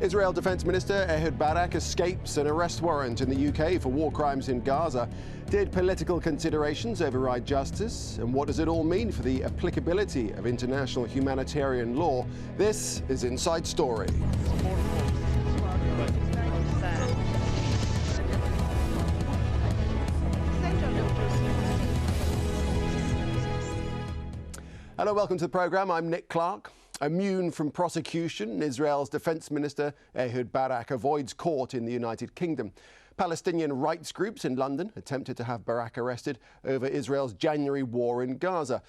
Israel Defense Minister Ehud Barak escapes an arrest warrant in the UK for war crimes in Gaza. Did political considerations override justice? And what does it all mean for the applicability of international humanitarian law? This is Inside Story. Hello, welcome to the programme. I'm Nick Clark. Immune from prosecution, Israel's Defence Minister Ehud Barak avoids court in the United Kingdom. Palestinian rights groups in London attempted to have Barak arrested over Israel's January war in Gaza.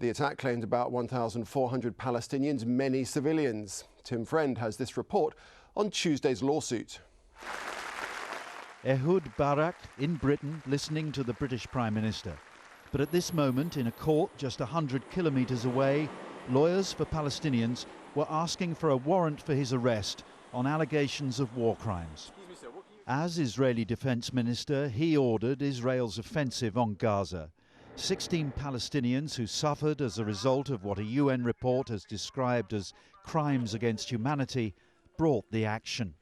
The attack claimed about 1,400 Palestinians, many civilians. Tim Friend has this report on Tuesday's lawsuit. Ehud Barak in Britain listening to the British Prime Minister. But at this moment, in a court just 100 kilometres away, lawyers for Palestinians were asking for a warrant for his arrest on allegations of war crimes. As Israeli Defence Minister, he ordered Israel's offensive on Gaza. 16 Palestinians who suffered as a result of what a UN report has described as crimes against humanity brought the action.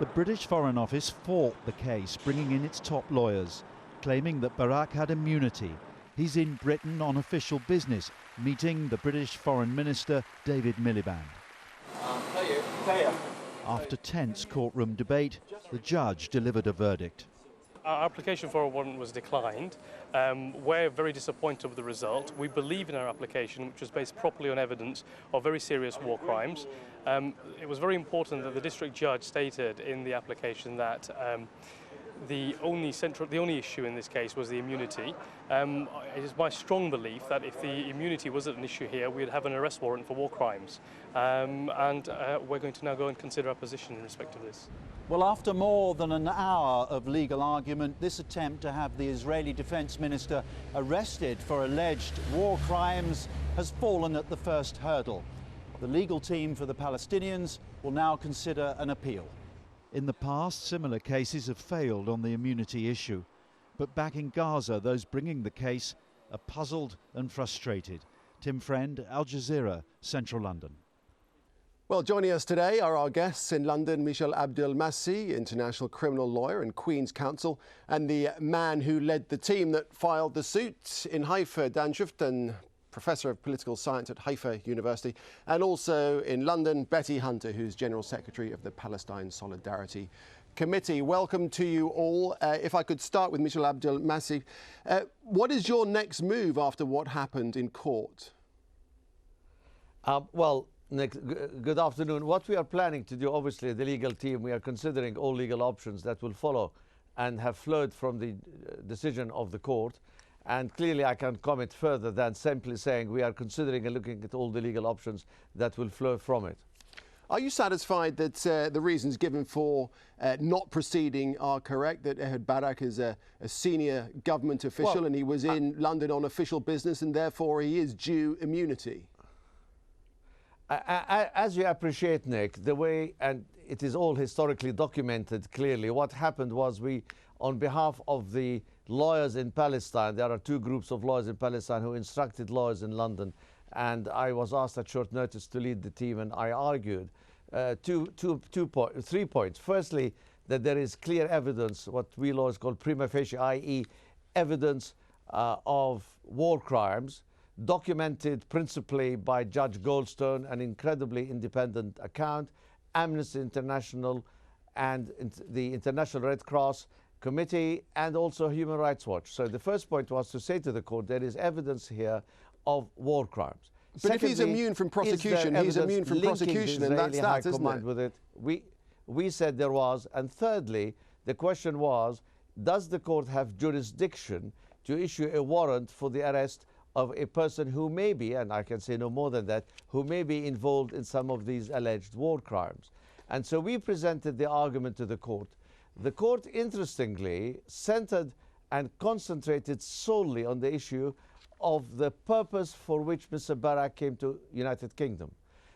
The British Foreign Office fought the case, bringing in its top lawyers, claiming that Barak had immunity. He's in Britain on official business, meeting the British Foreign Minister David Miliband. After tense courtroom debate, the judge delivered a verdict. Our application for a warrant was declined. We're very disappointed with the result. We believe in our application, which was based properly on evidence of very serious war crimes. It was very important that the district judge stated in the application that the only issue in this case was the immunity. It is my strong belief that if the immunity wasn't an issue here, we'd have an arrest warrant for war crimes. We're going to now go and consider our position in respect of this. Well, after more than an hour of legal argument, this attempt to have the Israeli Defence Minister arrested for alleged war crimes has fallen at the first hurdle. The legal team for the Palestinians will now consider an appeal. In the past, similar cases have failed on the immunity issue. But back in Gaza, those bringing the case are puzzled and frustrated. Tim Friend, Al Jazeera, Central London. Well, joining us today are our guests in London, Michel Abdelmassi, international criminal lawyer and Queen's Counsel, and the man who led the team that filed the suit in Haifa, Dan Shuftan, Professor of Political Science at Haifa University, and also in London, Betty Hunter, who's General Secretary of the Palestine Solidarity Committee. Welcome to you all. If I could start with Michel Abdelmassi, what is your next move after what happened in court? Well, Nick, good afternoon. What we are planning to do, obviously, the legal team, we are considering all legal options that will follow and have flowed from the decision of the court. And clearly I can't comment further than simply saying we are considering and looking at all the legal options that will flow from it. Are you satisfied that the reasons given for not proceeding are correct, that Ehud Barak is a senior government official and he was in London on official business and therefore he is due immunity? As you appreciate, Nick, the way, and it is all historically documented clearly, what happened was we, on behalf of the lawyers in Palestine, there are two groups of lawyers in Palestine who instructed lawyers in London, and I was asked at short notice to lead the team, and I argued 3 points. Firstly, that there is clear evidence, what we lawyers call prima facie, i.e. evidence of war crimes, documented principally by Judge Goldstone, an incredibly independent account, Amnesty International and the International Red Cross Committee, and also Human Rights Watch. So the first point was to say to the court, there is evidence here of war crimes. But secondly, if he's immune from prosecution, he's immune from prosecution, and that's that, isn't it? With it? We said there was. And thirdly, the question was, does the court have jurisdiction to issue a warrant for the arrest of a person who may be, and I can say no more than that, who may be involved in some of these alleged war crimes? And so we presented the argument to the court. The court, interestingly, centered and concentrated solely on the issue of the purpose for which Mr. Barak came to United Kingdom.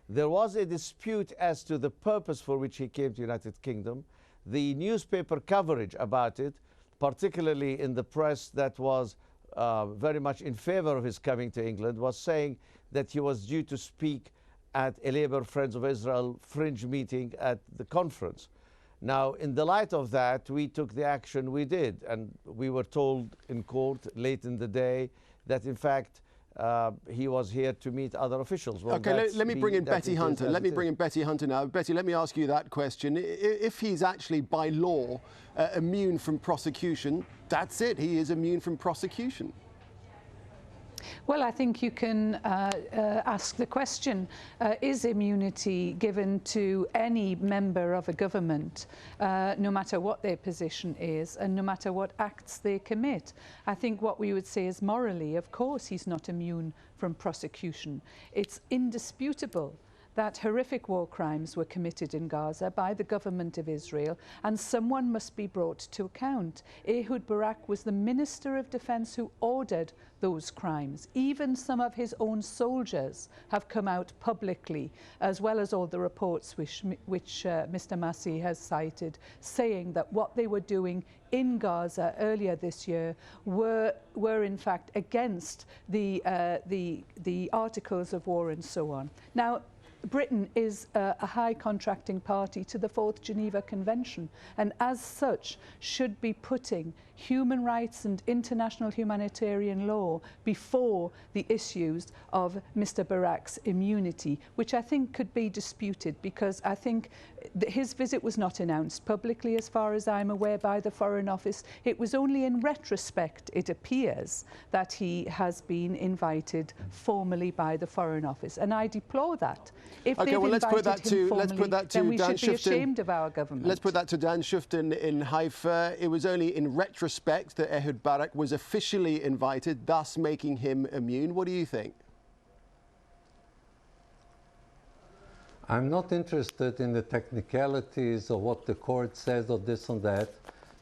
There was a dispute as to the purpose for which he came to United Kingdom. The newspaper coverage about it, particularly in the press that was very much in favor of his coming to England, was saying that he was due to speak at a Labour Friends of Israel fringe meeting at the conference. Now, in the light of that, we took the action we did, and we were told in court late in the day that, in fact, he was here to meet other officials. Well, okay, let me bring in Betty Hunter. Let me bring in Betty Hunter now. Betty, let me ask you that question. If he's actually, by law, immune from prosecution, that's it. He is immune from prosecution. Well, I think you can ask the question, is immunity given to any member of a government, no matter what their position is and no matter what acts they commit? I think what we would say is morally, of course, he's not immune from prosecution. It's indisputable that horrific war crimes were committed in Gaza by the government of Israel, and someone must be brought to account. Ehud Barak was the Minister of Defence who ordered those crimes. Even some of his own soldiers have come out publicly, as well as all the reports which Mr. Massi has cited, saying that what they were doing in Gaza earlier this year were in fact against the articles of war and so on. Now, Britain is a high contracting party to the 4th Geneva Convention, and as such should be putting human rights and international humanitarian law before the issues of Mr. Barak's immunity, which I think could be disputed, because I think his visit was not announced publicly, as far as I'm aware, by the Foreign Office. It was only in retrospect, it appears, that he has been invited formally by the Foreign Office, and I deplore that. If okay, well, let's put that to then we Dan should be Shufton. ashamed of our government. Let's put that to Dan Shufton in Haifa. It was only in retrospect that Ehud Barak was officially invited, thus making him immune. What do you think? I'm not interested in the technicalities of what the court says or this and that,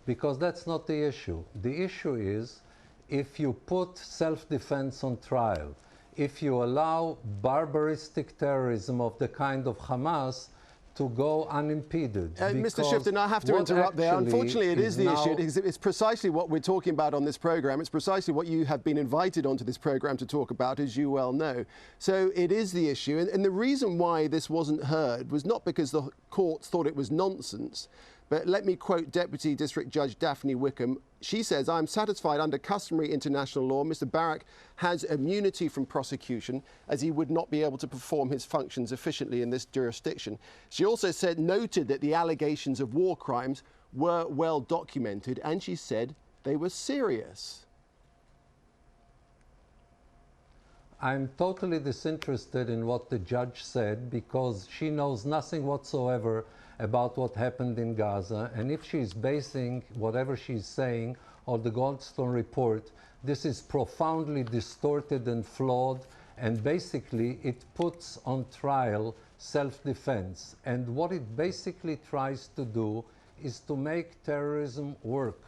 because that's not the issue. The issue is if you put self-defense on trial, if you allow barbaristic terrorism of the kind of Hamas to go unimpeded. Mr. Shufton, I have to interrupt there. Unfortunately, it is the issue. It's precisely what we're talking about on this programme. It's precisely what you have been invited onto this programme to talk about, as you well know. So it is the issue. And the reason why this wasn't heard was not because the courts thought it was nonsense, but let me quote Deputy District Judge Daphne Wickham. She says, "I'm satisfied under customary international law, Mr. Barak has immunity from prosecution, as he would not be able to perform his functions efficiently in this jurisdiction." She also noted that the allegations of war crimes were well documented, and she said they were serious. I'm totally disinterested in what the judge said, because she knows nothing whatsoever about what happened in Gaza, and if she's basing whatever she's saying on the Goldstone report, this is profoundly distorted and flawed, and basically it puts on trial self-defense. And what it basically tries to do is to make terrorism work.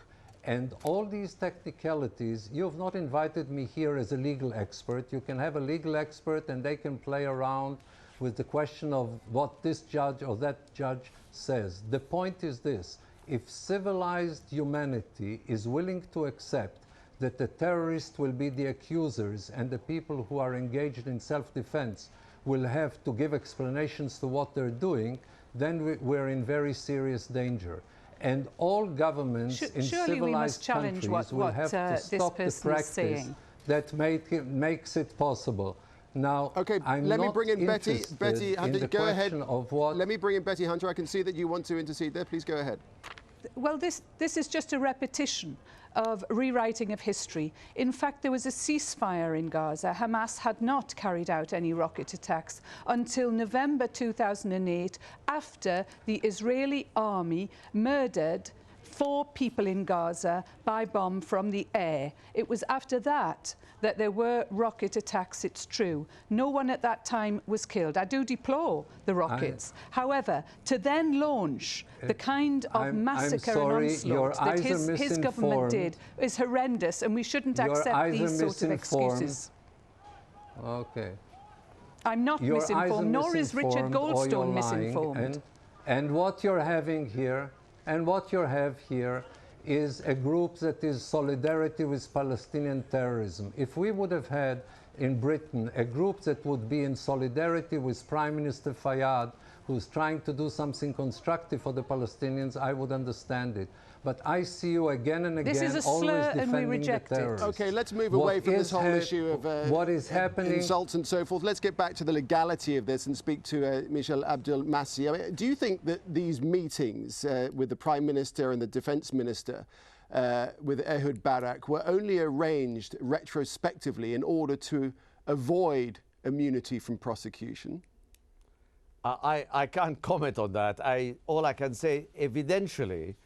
And all these technicalities, you have not invited me here as a legal expert. You can have a legal expert and they can play around with the question of what this judge or that judge says. The point is this: if civilized humanity is willing to accept that the terrorists will be the accusers and the people who are engaged in self-defense will have to give explanations to what they're doing, then we're in very serious danger. And all governments in civilized countries will have to stop the practice that makes it possible. Now, okay, let me bring in Betty Hunter. Go ahead. Let me bring in Betty Hunter. I can see that you want to intercede there. Please go ahead. Well, this is just a repetition of rewriting of history. In fact, there was a ceasefire in Gaza. Hamas had not carried out any rocket attacks until November 2008, after the Israeli army murdered 4 people in Gaza by bomb from the air. It was after that that there were rocket attacks, it's true. No one at that time was killed. I do deplore the rockets. However, to then launch the kind of massacre and onslaught that his government did is horrendous, and we shouldn't accept these sorts of excuses. Okay. I'm not misinformed, nor is Richard Goldstone misinformed. And what you're having here, is a group that is solidarity with Palestinian terrorism. If we would have had in Britain, a group that would be in solidarity with Prime Minister Fayyad, who's trying to do something constructive for the Palestinians, I would understand it. But I see you again and again This is a slur always and we defending the reject it. terrorists. Okay, let's move away from this whole issue of what is happening, insults and so forth. Let's get back to the legality of this and speak to Michel Abdel Massi. I mean, do you think that these meetings with the Prime Minister and the Defence Minister with Ehud Barak were only arranged retrospectively in order to avoid immunity from prosecution? I can't comment on that. All I can say, evidentially,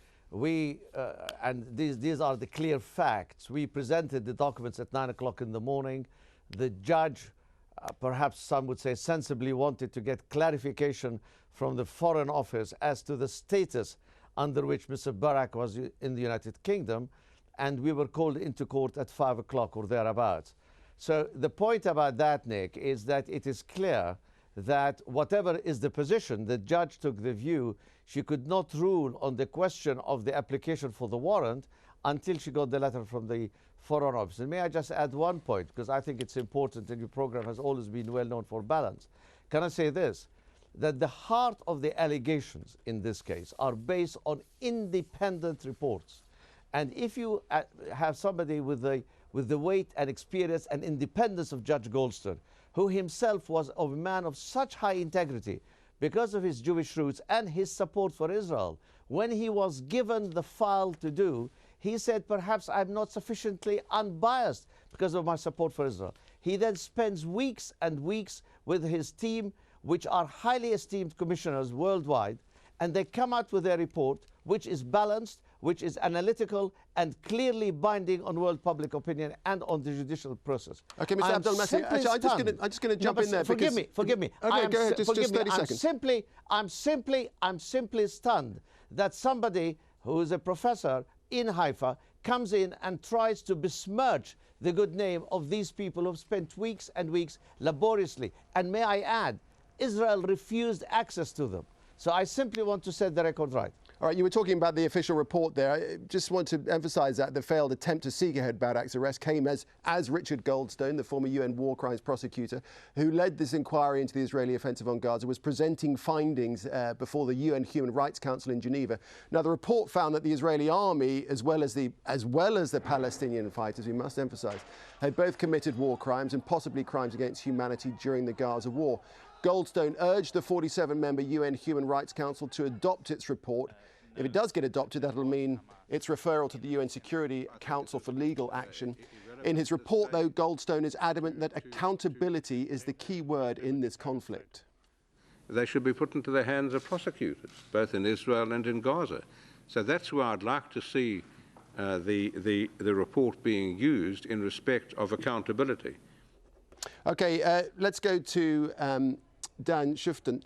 and these are the clear facts. We presented the documents at 9 o'clock in the morning. The judge, perhaps some would say sensibly, wanted to get clarification from the Foreign Office as to the status under which Mr. Barak was in the United Kingdom, and we were called into court at 5 o'clock or thereabouts. So the point about that, Nick, is that it is clear that whatever is the position, the judge took the view she could not rule on the question of the application for the warrant until she got the letter from the Foreign Office. And may I just add one point, because I think it's important, and your program has always been well known for balance. Can I say this? That the heart of the allegations in this case are based on independent reports. And if you have somebody with the weight and experience and independence of Judge Goldstone, who himself was a man of such high integrity because of his Jewish roots and his support for Israel, when he was given the file to do, he said, perhaps I'm not sufficiently unbiased because of my support for Israel. He then spends weeks and weeks with his team, which are highly esteemed commissioners worldwide, and they come out with a report which is balanced, which is analytical and clearly binding on world public opinion and on the judicial process. Okay, Mr. Abdel Massi, I'm just going to jump in there. Forgive me. Okay, go ahead. Just 30 seconds. I'm simply stunned that somebody who is a professor in Haifa comes in and tries to besmirch the good name of these people who've spent weeks and weeks laboriously. And may I add, Israel refused access to them. So I simply want to set the record right. All right, you were talking about the official report there. I just want to emphasise that the failed attempt to seek Ehud Barak's arrest came as Richard Goldstone, the former UN war crimes prosecutor, who led this inquiry into the Israeli offensive on Gaza, was presenting findings before the UN Human Rights Council in Geneva. Now, the report found that the Israeli army, as well as the Palestinian fighters, we must emphasise, had both committed war crimes and possibly crimes against humanity during the Gaza war. Goldstone urged the 47-member UN Human Rights Council to adopt its report. If it does get adopted, that'll mean its referral to the UN Security Council for legal action. In his report, though, Goldstone is adamant that accountability is the key word in this conflict. They should be put into the hands of prosecutors, both in Israel and in Gaza. So that's where I'd like to see the report being used in respect of accountability. Okay, let's go to Dan Schuften.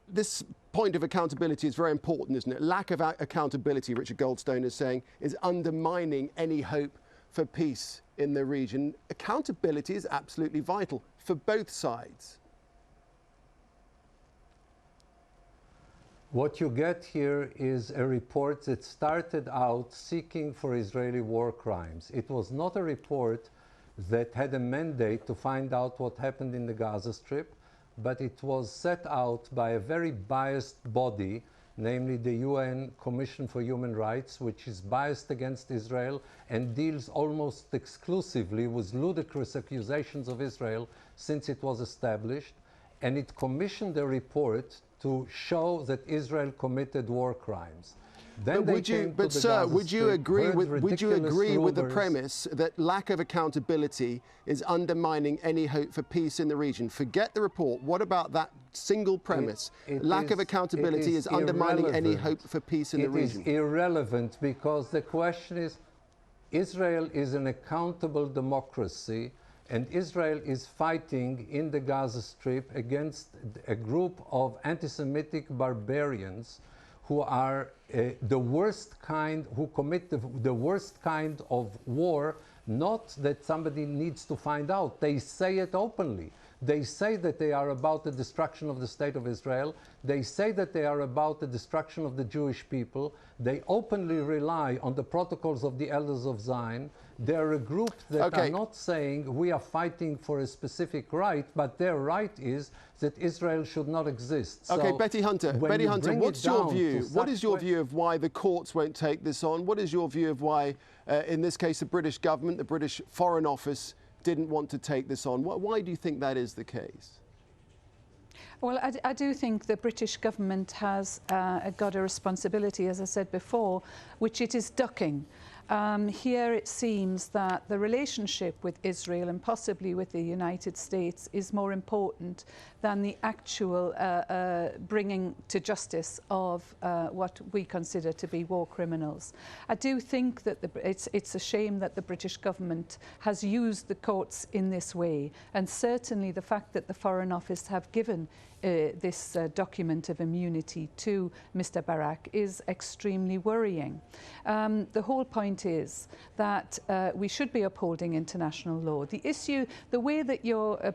This point of accountability is very important, isn't it? Lack of accountability, Richard Goldstone is saying, is undermining any hope for peace in the region. Accountability is absolutely vital for both sides. What you get here is a report that started out seeking for Israeli war crimes. It was not a report that had a mandate to find out what happened in the Gaza Strip, but it was set out by a very biased body, namely the UN Commission for Human Rights, which is biased against Israel and deals almost exclusively with ludicrous accusations of Israel since it was established. And it commissioned a report to show that Israel committed war crimes. Then would you agree with the premise that lack of accountability is undermining any hope for peace in the region? Forget the report. What about that single premise? Lack of accountability is undermining any hope for peace in the region. It is irrelevant because the question is, Israel is an accountable democracy, and Israel is fighting in the Gaza Strip against a group of anti-Semitic barbarians who are the worst kind, who commit the worst kind of war, not that somebody needs to find out. They say it openly. They say that they are about the destruction of the state of Israel. They say that they are about the destruction of the Jewish people. They openly rely on the protocols of the elders of Zion. They're a group that are not saying we are fighting for a specific right, but their right is that Israel should not exist. Okay, So Betty Hunter, what's your view? What is your view of why the courts won't take this on? What is your view of why, in this case, the British government, the British Foreign Office, didn't want to take this on? Why do you think that is the case? Well, I do think the British government has got a responsibility, as I said before, which it is ducking. Here it seems that the relationship with Israel and possibly with the United States is more important than the actual bringing to justice of what we consider to be war criminals. I do think that it's a shame that the British government has used the courts in this way, and certainly the fact that the Foreign Office have given this document of immunity to Mr. Barak is extremely worrying. The whole point is that we should be upholding international law. The issue, the way that your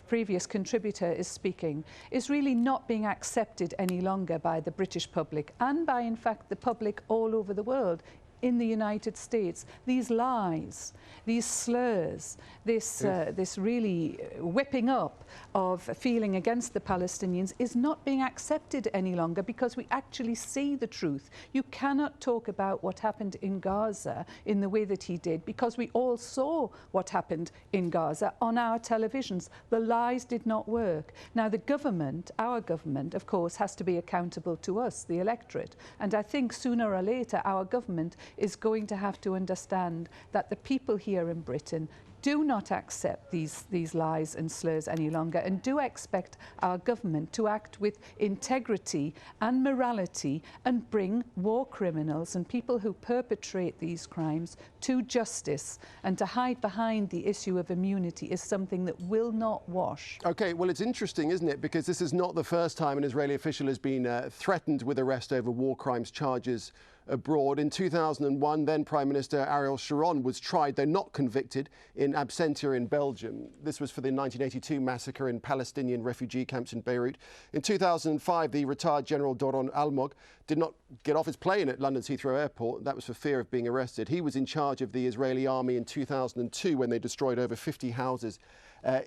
previous contributor is speaking, is really not being accepted any longer by the British public and by, in fact, the public all over the world. In the United States, these lies, these slurs, this really whipping up of feeling against the Palestinians is not being accepted any longer, because we actually see the truth. You cannot talk about what happened in Gaza in the way that he did, because we all saw what happened in Gaza on our televisions. The lies did not work. Now the government, our government, of course, has to be accountable to us, the electorate. And I think sooner or later our government is going to have to understand that the people here in Britain do not accept these lies and slurs any longer, and do expect our government to act with integrity and morality and bring war criminals and people who perpetrate these crimes to justice. And to hide behind the issue of immunity is something that will not wash. Okay, well, it's interesting, isn't it? Because this is not the first time an Israeli official has been threatened with arrest over war crimes charges abroad. In 2001, then Prime Minister Ariel Sharon was tried, though not convicted, in absentia in Belgium. This was for the 1982 massacre in Palestinian refugee camps in Beirut. In 2005, the retired General Doron Almog did not get off his plane at London's Heathrow Airport. That was for fear of being arrested. He was in charge of the Israeli army in 2002 when they destroyed over 50 houses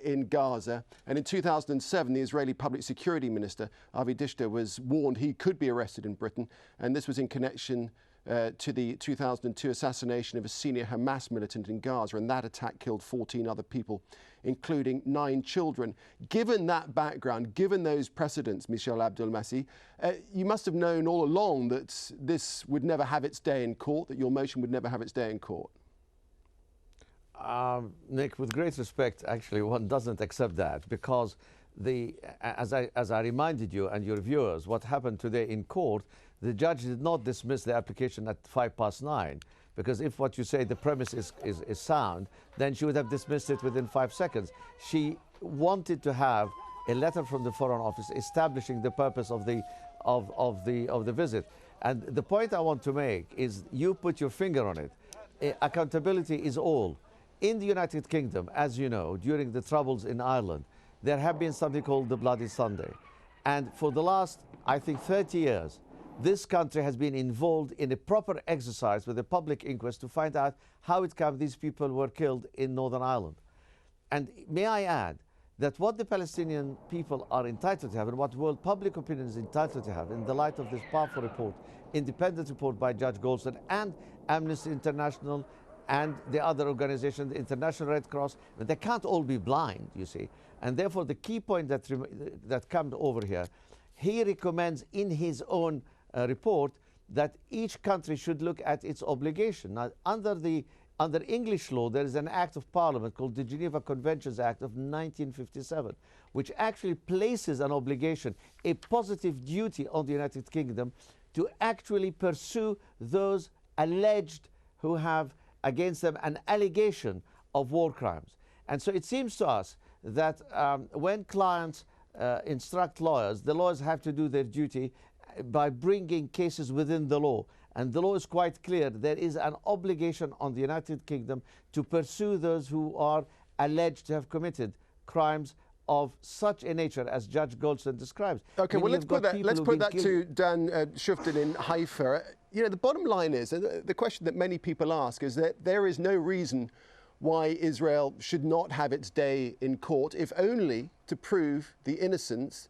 in Gaza. And in 2007, the Israeli Public Security Minister, Avi Dichter, was warned he could be arrested in Britain. And this was in connection to the 2002 assassination of a senior Hamas militant in Gaza. And that attack killed 14 other people, including 9 children. Given that background, given those precedents, Michel Abdel-Massi, you must have known all along that this would never have its day in court, that your motion would never have its day in court. Nick, with great respect, actually, one doesn't accept that, because as I reminded you and your viewers, what happened today in court, the judge did not dismiss the application at 9:05, because if what you say, the premise is sound, then she would have dismissed it within 5 seconds. She wanted to have a letter from the Foreign Office establishing the purpose of the visit. And the point I want to make is, you put your finger on it. Accountability is all. In the United Kingdom, as you know, during the troubles in Ireland, there have been something called the Bloody Sunday. And for the last, I think, 30 years, this country has been involved in a proper exercise with a public inquest to find out how it came these people were killed in Northern Ireland. And may I add that what the Palestinian people are entitled to have, and what world public opinion is entitled to have, in the light of this powerful report, independent report by Judge Goldstein and Amnesty International and the other organizations, the International Red Cross, but they can't all be blind, you see. And therefore, the key point that comes over here, he recommends in his own report that each country should look at its obligation. Now, under English law, there is an act of Parliament called the Geneva Conventions Act of 1957, which actually places an obligation, a positive duty on the United Kingdom to actually pursue those alleged who have against them an allegation of war crimes. And so it seems to us that when clients instruct lawyers, the lawyers have to do their duty by bringing cases within the law. And the law is quite clear. There is an obligation on the United Kingdom to pursue those who are alleged to have committed crimes of such a nature as Judge Goldstein describes. Okay, well, let's put that to Dan Shuftan in Haifa. You know, the bottom line is, the question that many people ask is that there is no reason why Israel should not have its day in court, if only to prove the innocence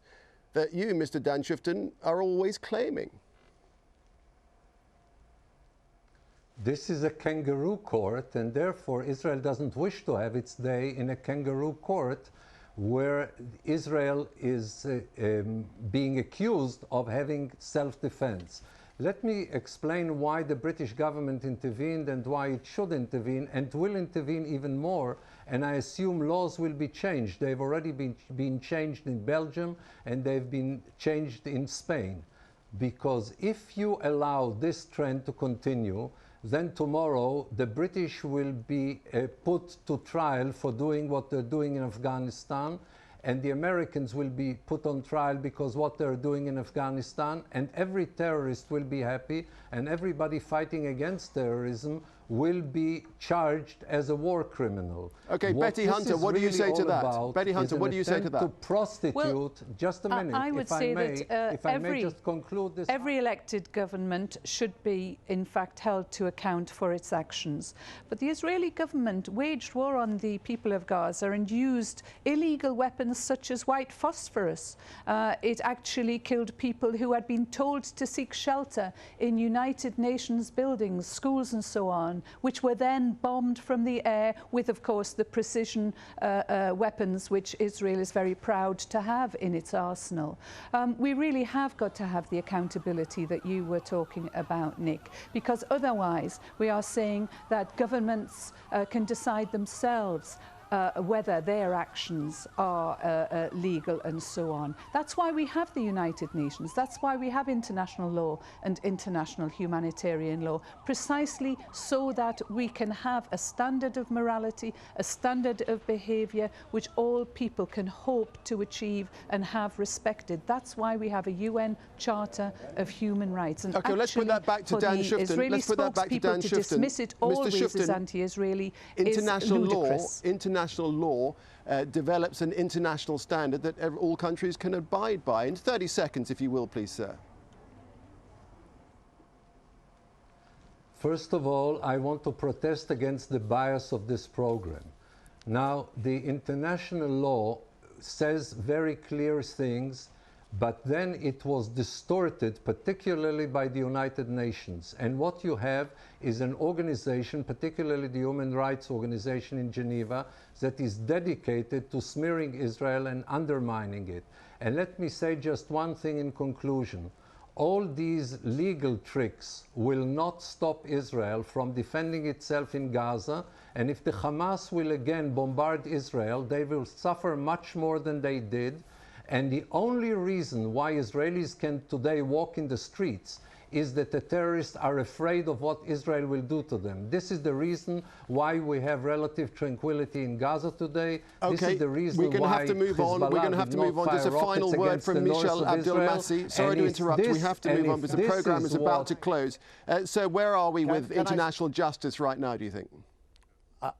that you, Mr. Dan Shuftan, are always claiming. This is a kangaroo court, and therefore Israel doesn't wish to have its day in a kangaroo court where Israel is being accused of having self-defense. Let me explain why the British government intervened and why it should intervene and will intervene even more. And I assume laws will be changed. They've already been changed in Belgium and they've been changed in Spain. Because if you allow this trend to continue, then tomorrow the British will be put to trial for doing what they're doing in Afghanistan, and the Americans will be put on trial because what they're doing in Afghanistan, and every terrorist will be happy, and everybody fighting against terrorism will be charged as a war criminal. Okay, Betty Hunter, what do you say to that? Betty Hunter, what do you say to that? To prostitute, well, just a minute, I would say that if I may just conclude this. Every elected government should be, in fact, held to account for its actions. But the Israeli government waged war on the people of Gaza and used illegal weapons such as white phosphorus. It actually killed people who had been told to seek shelter in United Nations buildings, schools and so on, which were then bombed from the air with, of course, the precision weapons which Israel is very proud to have in its arsenal. We really have got to have the accountability that you were talking about, Nick, because otherwise we are saying that governments can decide themselves whether their actions are legal and so on. That's why we have the United Nations. That's why we have international law and international humanitarian law, precisely so that we can have a standard of morality, a standard of behaviour which all people can hope to achieve and have respected. That's why we have a UN Charter of Human Rights. And okay, let's put that back to Dan Shuftan. Let's put that back to Dan Shuftan. To dismiss it always as anti-Israeli is ludicrous. International law develops an international standard that all countries can abide by. In 30 seconds, if you will, please, sir. First of all, I want to protest against the bias of this program. Now, the international law says very clear things, but then it was distorted, particularly by the United Nations. And what you have is an organization, particularly the Human Rights Organization in Geneva, that is dedicated to smearing Israel and undermining it. And let me say just one thing in conclusion. All these legal tricks will not stop Israel from defending itself in Gaza. And if the Hamas will again bombard Israel, they will suffer much more than they did. And the only reason why Israelis can today walk in the streets is that the terrorists are afraid of what Israel will do to them. This is the reason why we have relative tranquility in Gaza today. Okay, this is the reason we're going to why have to move on. We're going to have to move on. Just a final word from Michel Abdelmassi. Sorry to interrupt. We have to move on because the program is about to close. So where are we with international justice right now, do you think?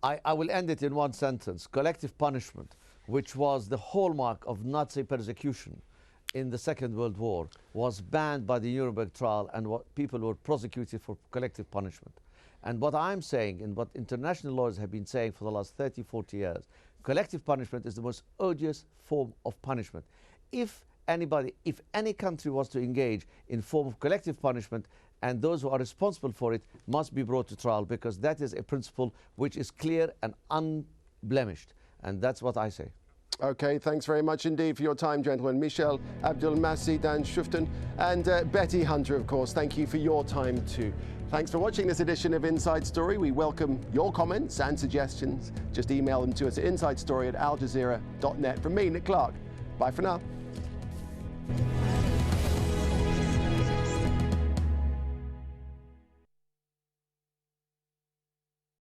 I will end it in one sentence. Collective punishment, which was the hallmark of Nazi persecution in the Second World War, was banned by the Nuremberg trial, and what people were prosecuted for collective punishment. And what I'm saying, and what international lawyers have been saying for the last 30, 40 years, collective punishment is the most odious form of punishment. If any country was to engage in form of collective punishment, and those who are responsible for it must be brought to trial, because that is a principle which is clear and unblemished. And that's what I say. Okay, thanks very much indeed for your time, gentlemen. Michel Abdelmassi, Dan Shuftan, and Betty Hunter, of course. Thank you for your time too. Thanks for watching this edition of Inside Story. We welcome your comments and suggestions. Just email them to us at insidestory@aljazeera.net. From me, Nick Clark. Bye for now.